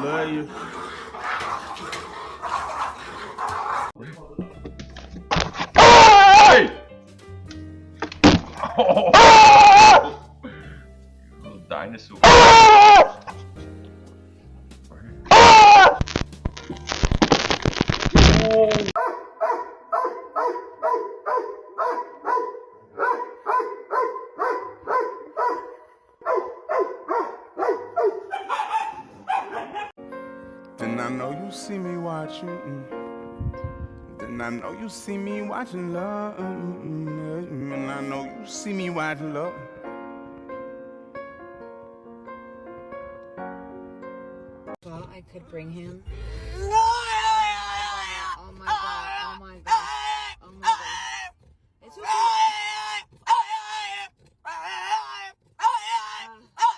love you. Hey! Oh! Little dinosaur. Then I know you see me watching. Then I know you see me watching love. And I know you see me watching love. Thought I could bring him. Oh my god! Oh my god! Oh my god! Oh my god! It's okay.